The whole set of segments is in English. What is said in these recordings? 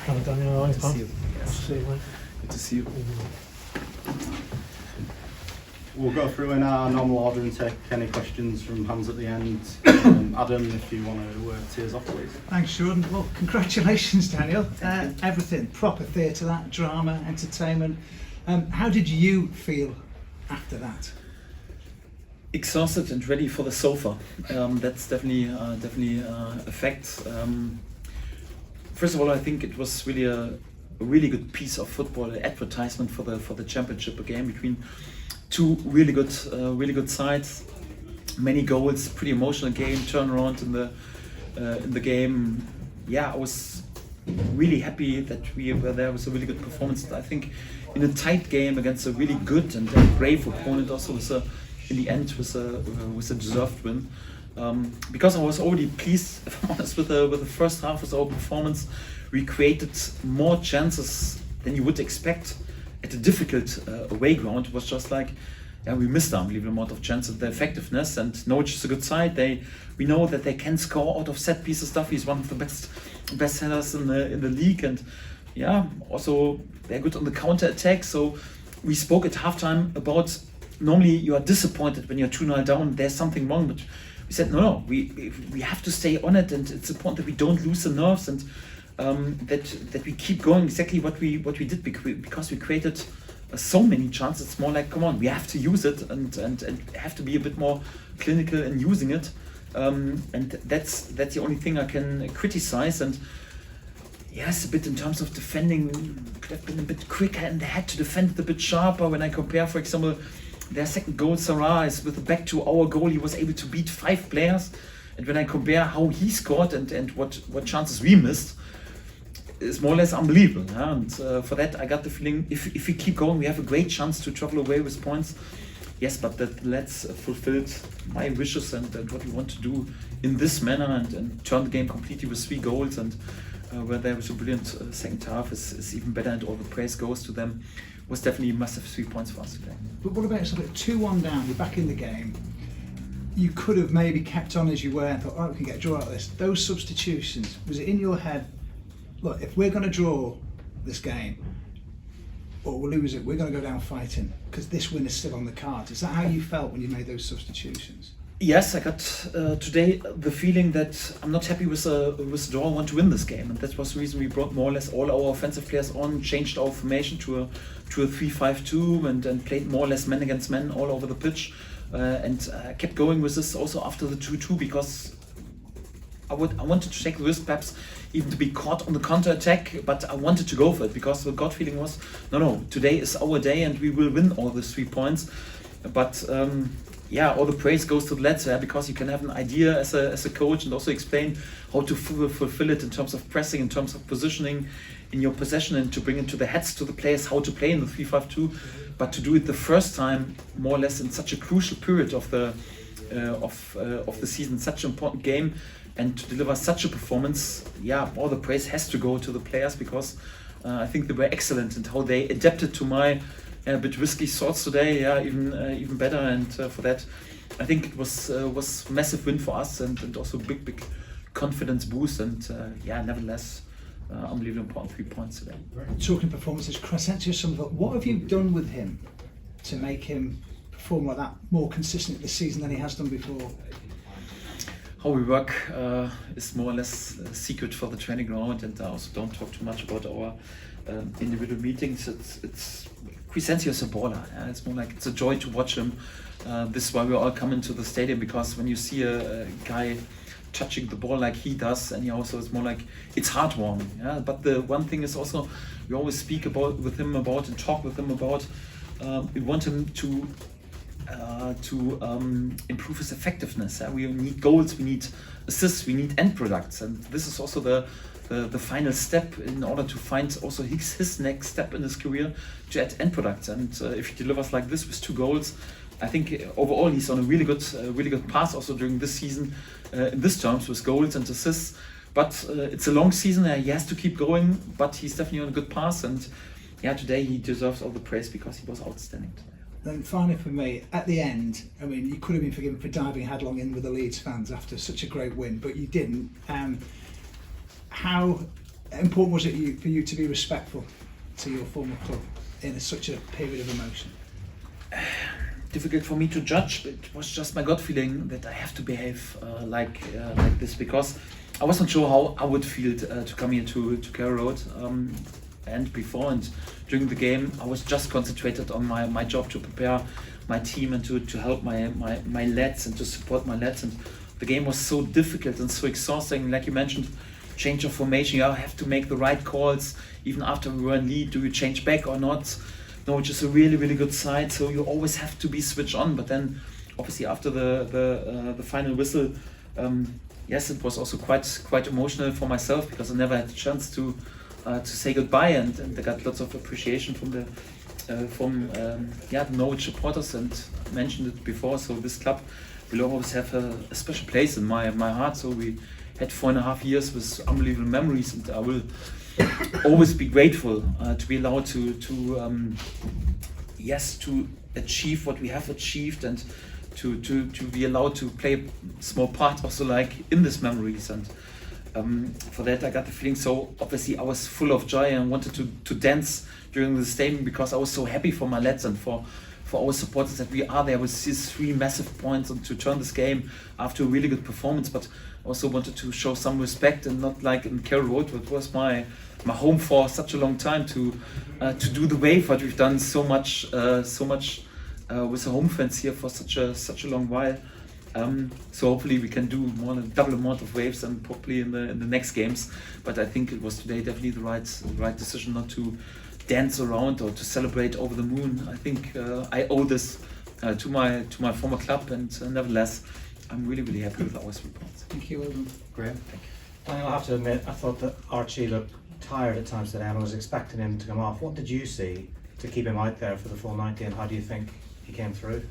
Hello, Daniel. Hi, Good to Pam. see you. Yes. See you, mate. Good to see you. We'll go through in our normal order and take any questions from hands at the end. Adam, if you want to tee us off, please. Thanks, Jordan. Well, congratulations, Daniel. Everything, proper theatre, that drama, entertainment. How did you feel after that? Exhausted and ready for the sofa. That's definitely a fact. First of all, I think it was really a really good piece of football, an advertisement for the championship, a game between two really good sides. Many goals, pretty emotional game, turnaround in the game. Yeah, I was really happy that we were there. It was a really good performance. I think in a tight game against a really good and brave opponent, also in the end was a deserved win. Because I was already pleased, if I'm honest, with the first half of our performance. We created more chances than you would expect at a difficult away ground. It was just like, yeah, we missed an unbelievable amount of chances. The effectiveness, and Norwich is a good side. We know that they can score out of set pieces stuff. He's one of the best headers in the league, and yeah, also they're good on the counter attack. So we spoke at halftime about, normally you are disappointed when you're 2-0 down. There's something wrong, but we said no. We have to stay on it, and it's important that we don't lose the nerves, and that we keep going exactly what we did, because we created so many chances. It's more like, come on, we have to use it and have to be a bit more clinical in using it, and that's the only thing I can criticize. And yes, a bit in terms of defending, could have been a bit quicker, and they had to defend it a bit sharper. When I compare, for example, their second goal, Sarah, is with the back to our goal. He was able to beat 5 players, and when I compare how he scored and what chances we missed, it's more or less unbelievable. Yeah? And for that, I got the feeling if we keep going, we have a great chance to travel away with points. Yes, but that let's fulfilled my wishes and what we want to do in this manner, and turn the game completely with 3 goals, and where there was a brilliant second half is even better, and all the praise goes to them. Was definitely massive 3 points for us today. But what about sort of 2-1 down, you're back in the game. You could have maybe kept on as you were and thought, oh, we can get a draw out of this. Those substitutions, was it in your head, look, if we're going to draw this game or we'll lose it, we're going to go down fighting because this win is still on the cards? Is that how you felt when you made those substitutions? Yes, I got today the feeling that I'm not happy with the draw. I want to win this game, and that was the reason we brought more or less all our offensive players on, changed our formation to a 3-5-2, and played more or less man against man all over the pitch, and kept going with this also after the 2-2, because I wanted to take the risk, perhaps even to be caught on the counter attack, but I wanted to go for it because the gut feeling was, no, today is our day and we will win all the 3 points. But yeah, all the praise goes to the lads, because you can have an idea as a coach and also explain how to fulfill it in terms of pressing, in terms of positioning in your possession, and to bring into the heads to the players how to play in the 3-5-2. But to do it the first time, more or less in such a crucial period of the season, such an important game, and to deliver such a performance, yeah, all the praise has to go to the players, because I think they were excellent and how they adapted to my a bit risky thoughts today. Yeah, even better, and for that, I think it was massive win for us, and also big confidence boost, and yeah, nevertheless, unbelievably important 3 points today. Talking performances, Crescencio Somerville, what have you done with him to make him perform like that more consistently this season than he has done before? How we work is more or less a secret for the training ground, and I also don't talk too much about our individual meetings. It's Crescencio is a baller. Yeah? It's more like it's a joy to watch him. This is why we all come into the stadium, because when you see a guy touching the ball like he does, and he also is more like, it's heartwarming. Yeah? But the one thing is also, we always speak with him about and talk with him about, we want him to improve his effectiveness. We need goals, we need assists, we need end products, and this is also the final step in order to find also his next step in his career, to add end products. And if he delivers like this with 2 goals, I think overall he's on a really good path also during this season in this terms with goals and assists. But it's a long season, he has to keep going, but he's definitely on a good path, and yeah, today he deserves all the praise because he was outstanding today. Then finally for me, at the end, I mean, you could have been forgiven for diving headlong in with the Leeds fans after such a great win, but you didn't. How important was it for you to be respectful to your former club in such a period of emotion? Difficult for me to judge. It was just my gut feeling that I have to behave like this, because I wasn't sure how I would feel to come here to Carrow Road. And before and during the game, I was just concentrated on my job, to prepare my team and to help my lads and to support my lads. And the game was so difficult and so exhausting. Like you mentioned, change of formation, you have to make the right calls. Even after we were in lead, do you change back or not? Norwich is a really good side, so you always have to be switched on. But then, obviously, after the final whistle, yes, it was also quite emotional for myself, because I never had the chance to say goodbye, and I got lots of appreciation from the Norwich supporters, and I mentioned it before. So this club will always have a special place in my heart. So we had 4.5 years with unbelievable memories, and I will always be grateful to be allowed to achieve what we have achieved, and to be allowed to play a small part also like in these memories. And for that I got the feeling. So obviously I was full of joy and wanted to dance during the stadium, because I was so happy for my lads and for our supporters that we are there with these 3 massive points and to turn this game after a really good performance. But also wanted to show some respect, and not like in Carrow Road, which was my home for such a long time, to do the wave what we've done so much with the home fans here for such a long while. So hopefully we can do more than double amount of waves, and probably in the next games. But I think it was today definitely the right decision not to dance around or to celebrate over the moon. I think I owe this to my former club, and nevertheless I'm really happy with our results. Thank you, Wilden. Graham. Daniel, I have to admit, I thought that Archie looked tired at times today, and I was expecting him to come off. What did you see to keep him out there for the full 90, and how do you think he came through?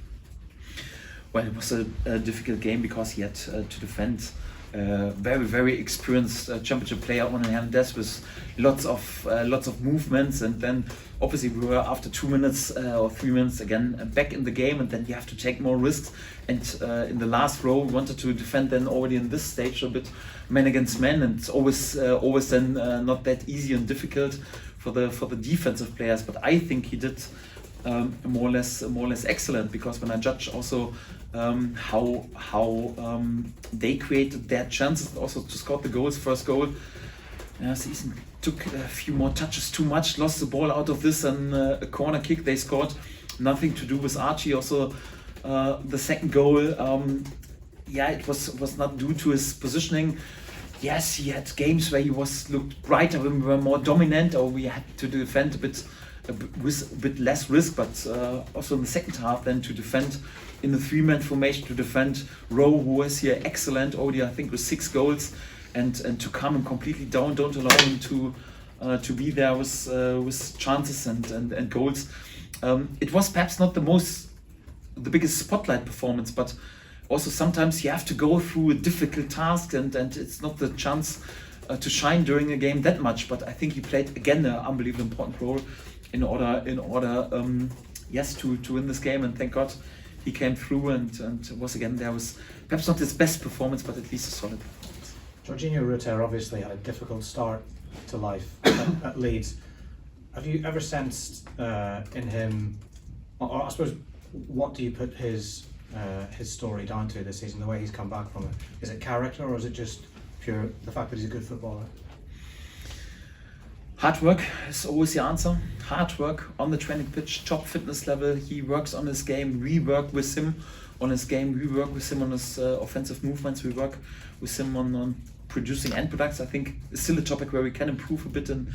Well, it was a difficult game because he had to defend very experienced championship player on Hernandez with lots of movements, and then obviously we were after 2 minutes or 3 minutes again back in the game, and then you have to take more risks. And in the last row, we wanted to defend then already in this stage a bit man against man, and it's always then not that easy and difficult for the defensive players. But I think he did more or less excellent, because when I judge also how they created their chances also to score the goals. First goal, Season took a few more touches too much, lost the ball out of this, and a corner kick they scored. Nothing to do with Archie. Also the second goal, it was not due to his positioning. Yes, he had games where he looked brighter, when we were more dominant, or we had to defend with a bit less risk. But also in the second half, then to defend in the 3-man formation, to defend Rowe, who was here excellent already, I think with 6 goals, and to come and completely down, don't allow him to be there with chances and goals. It was perhaps not the biggest spotlight performance, but also sometimes you have to go through a difficult task, and it's not the chance to shine during a game that much. But I think he played again an unbelievably important role in order to win this game, and thank God he came through and was again there. Was perhaps not his best performance, but at least a solid performance. Jorginho Rutter obviously had a difficult start to life at Leeds. Have you ever sensed in him, or I suppose, what do you put his story down to this season, the way he's come back from it? Is it character, or is it just pure the fact that he's a good footballer? Hard work is always the answer. Hard work on the training pitch, top fitness level. He works on his game. We work with him on his game. We work with him on his offensive movements. We work with him on producing end products. I think it's still a topic where we can improve a bit in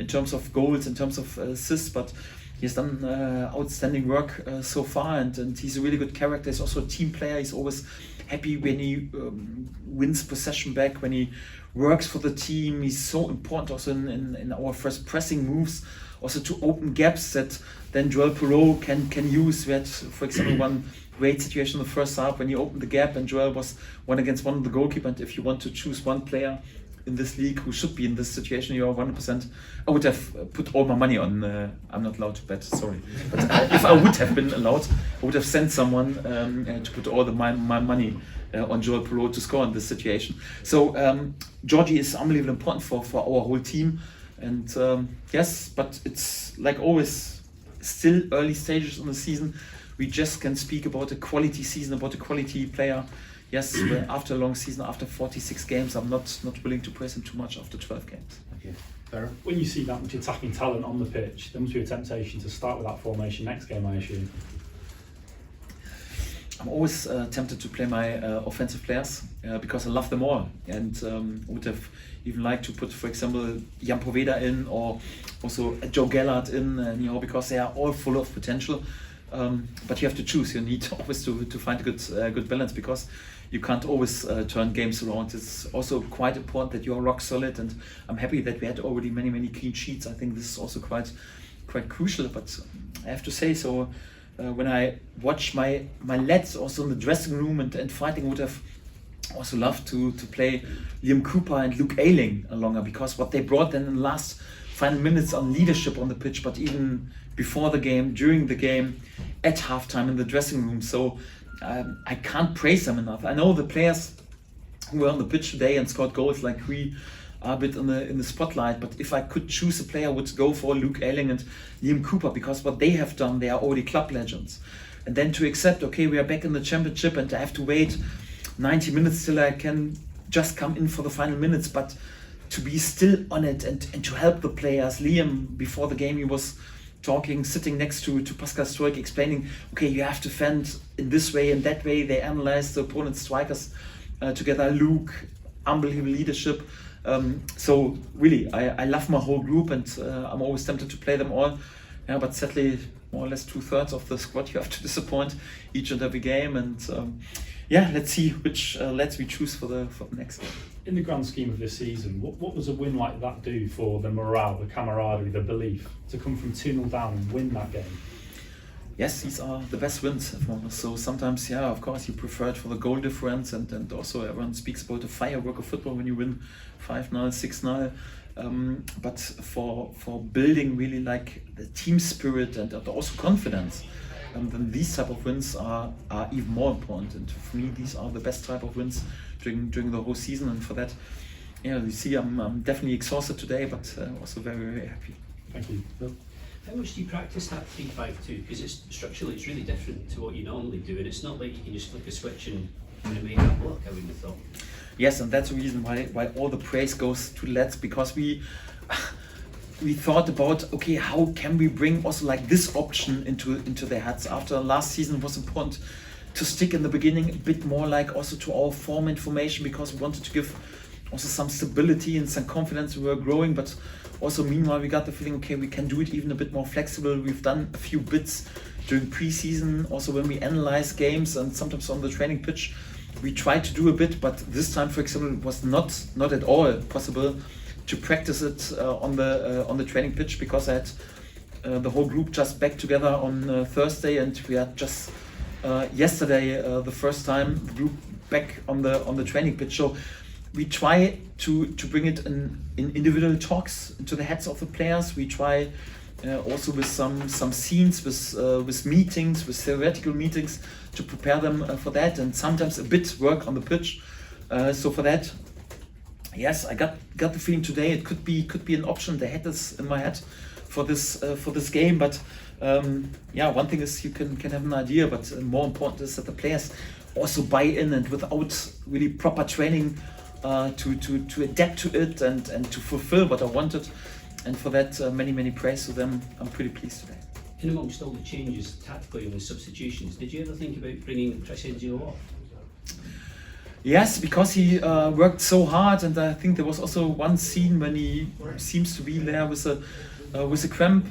terms of goals, in terms of assists, but he's done outstanding work so far, and he's a really good character. He's also a team player. He's always happy when he wins possession back, when he works for the team. He's so important also in our first pressing moves, also to open gaps that then Joel Perot can use. We had, for example, one great situation in the first half when he opened the gap and Joel was 1 against 1 with the goalkeeper. And if you want to choose one player in this league who should be in this situation, you are 100%. I would have put all my money on. I'm not allowed to bet, sorry. But if I would have been allowed, I would have sent someone to put all my money on Joel Perot to score in this situation. So Georgie is unbelievably important for our whole team. And yes, but it's like always, still early stages in the season. We just can speak about a quality season, about a quality player. Yes, after a long season, after 46 games, I'm not willing to praise him too much after 12 games. Thank you. Sarah? When you see that much attacking talent on the pitch, there must be a temptation to start with that formation next game, I assume. I'm always tempted to play my offensive players because I love them all, and would have even liked to put, for example, Jan Poveda in, or also Joe Gellert in, because they are all full of potential. But you have to choose. You need always to find a good balance, because you can't always turn games around. It's also quite important that you are rock solid, and I'm happy that we had already many clean sheets. I think this is also quite crucial. But I have to say, so when I watch my lads also in the dressing room and fighting, would have also loved to play Liam Cooper and Luke Ayling longer, because what they brought then in the last final minutes on leadership on the pitch, but even before the game, during the game, at halftime in the dressing room. So I can't praise them enough. I know the players who were on the pitch today and scored goals like we are a bit in the spotlight, but if I could choose a player, I would go for Luke Ayling and Liam Cooper, because what they have done, they are already club legends. And then to accept, okay, we are back in the championship and I have to wait 90 minutes till I can just come in for the final minutes, but to be still on it and to help the players. Liam, before the game, he was talking, sitting next to Pascal Struijk, explaining, okay, you have to fend in this way and that way. They analyzed the opponent's strikers together. Luke, unbelievable leadership. So really, I love my whole group, and I'm always tempted to play them all. Yeah, but sadly, more or less 2/3 of the squad you have to disappoint each and every game. And yeah, let's see which lads we choose for the next game. In the grand scheme of this season, what does a win like that do for the morale, the camaraderie, the belief, to come from 2-0 down and win that game? Yes, these are the best wins for us. So sometimes, yeah, of course, you prefer it for the goal difference, and also everyone speaks about the firework of football when you win 5-0, 6-0. But for building really like the team spirit and also confidence, then these type of wins are even more important. And for me, these are the best type of wins during the whole season. And for that, you see, I'm definitely exhausted today, but also very happy. Thank you. Bill? How much do you practice that 3-5-2? Because structurally it's really different to what you normally do, and it's not like you can just flick a switch and make that work, I wouldn't have thought. Yes, and that's the reason why all the praise goes to the lads, because we thought about, okay, how can we bring also like this option into their heads. After last season, it was important to stick in the beginning a bit more like also to our form information, because we wanted to give also some stability and some confidence. We were growing, but also meanwhile we got the feeling, okay, we can do it even a bit more flexible. We've done a few bits during pre-season, also when we analyze games, and sometimes on the training pitch we try to do a bit, but this time, for example, it was not at all possible to practice it on the training pitch, because I had the whole group just back together on Thursday, and we had just yesterday the first time the group back on the training pitch. So we try to bring it in individual talks into the heads of the players. We try also with some scenes, with meetings, with theoretical meetings, to prepare them for that, and sometimes a bit work on the pitch. So for that, yes, I got the feeling today it could be an option. They had this in my head for this game, but yeah, one thing is you can have an idea, but more important is that the players also buy in, and without really proper training to adapt to it and to fulfill what I wanted. And for that, many praise to them. I'm pretty pleased today. In amongst all the changes tactically and the substitutions, did you ever think about bringing Crescencio off? Yes, because he worked so hard, and I think there was also one scene when he seems to be there with a cramp.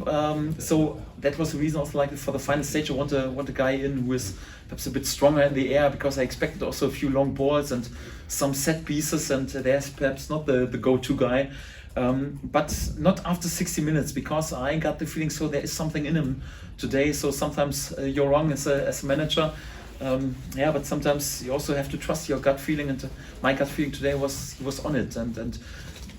So that was the reason also, like for the final stage, I want a guy in who is perhaps a bit stronger in the air, because I expected also a few long balls and some set pieces, and there's perhaps not the go-to guy. But not after 60 minutes, because I got the feeling so there is something in him today. So sometimes you're wrong as a manager. Yeah, but sometimes you also have to trust your gut feeling, and my gut feeling today was he was on it, and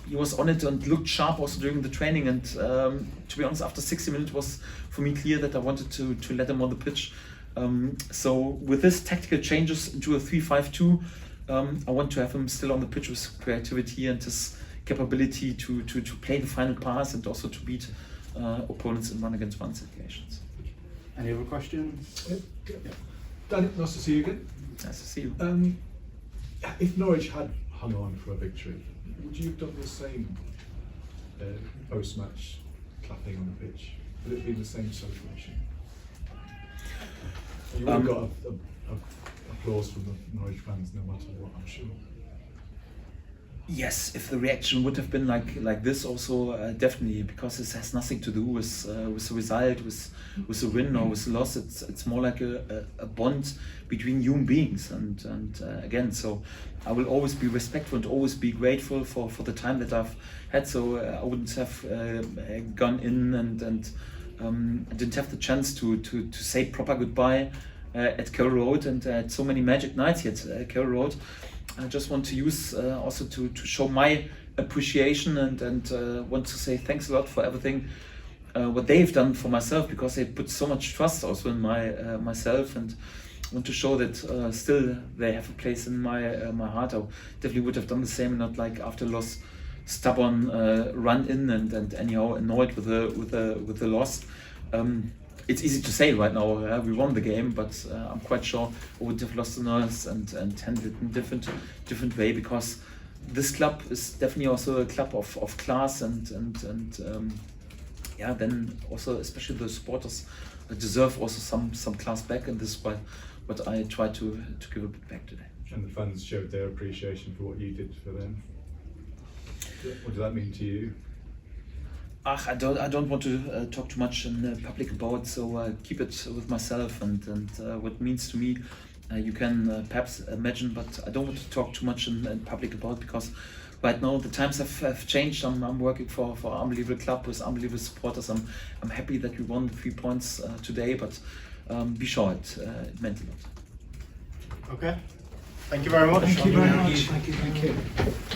he was on it and looked sharp also during the training. And to be honest, after 60 minutes was for me clear that I wanted to let him on the pitch. So with this tactical changes into a 3-5-2, I want to have him still on the pitch with creativity and his capability to play the final pass and also to beat opponents in 1-against-1 situations. Any other questions? Danny, nice to see you again. Nice to see you. If Norwich had hung on for a victory, would you have done the same post-match clapping on the pitch? Would it be the same celebration? You would have got applause from the Norwich fans no matter what, I'm sure. Yes, if the reaction would have been like this, also definitely, because this has nothing to do with the result, with the win or with the loss. It's more like a bond between human beings, and again, so I will always be respectful and always be grateful for the time that I've had. So I wouldn't have gone in and I didn't have the chance to say proper goodbye at Carroll Road, and I had so many magic nights here at Carroll Road. I just want to use also to show my appreciation and want to say thanks a lot for everything what they've done for myself, because they put so much trust also in myself, and want to show that still they have a place in my heart. I definitely would have done the same, and not like after loss stubborn run in and anyhow annoyed with the loss. It's easy to say right now, we won the game, but I'm quite sure I would have lost the nerves and handled it in a different way, because this club is definitely also a club of class and yeah, then also especially the supporters deserve also some class back, and this is what I try to give a bit back today. And the fans showed their appreciation for what you did for them. What does that mean to you? I don't want to talk too much in public about, so keep it with myself and what it means to me. You can perhaps imagine, but I don't want to talk too much in public about, because right now the times have changed. I'm working for an unbelievable club with unbelievable supporters. I'm happy that we won the 3 points today, but be sure it meant a lot. Okay. Thank you very much. Thank you very much. Thank you.